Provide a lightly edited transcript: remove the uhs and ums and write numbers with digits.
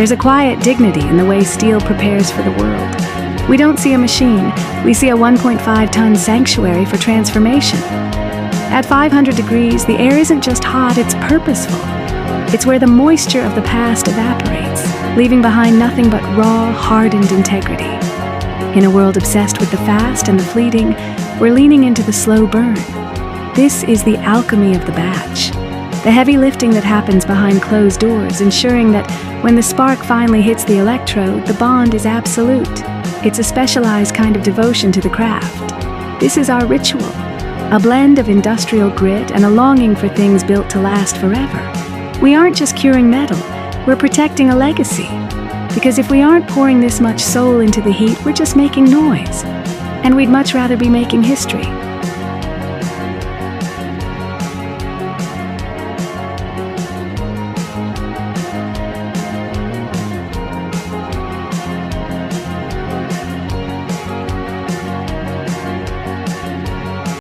There's a quiet dignity in the way steel prepares for the world. We don't see a machine, we see a 1.5-ton sanctuary for transformation. At 500 degrees, the air isn't just hot, it's purposeful. It's where the moisture of the past evaporates, leaving behind nothing but raw, hardened integrity. In a world obsessed with the fast and the fleeting, we're leaning into the slow burn. This is the alchemy of the batch. The heavy lifting that happens behind closed doors, ensuring that when the spark finally hits the electrode, the bond is absolute. It's a specialized kind of devotion to the craft. This is our ritual, a blend of industrial grit and a longing for things built to last forever. We aren't just curing metal, we're protecting a legacy. Because if we aren't pouring this much soul into the heat, we're just making noise. And we'd much rather be making history.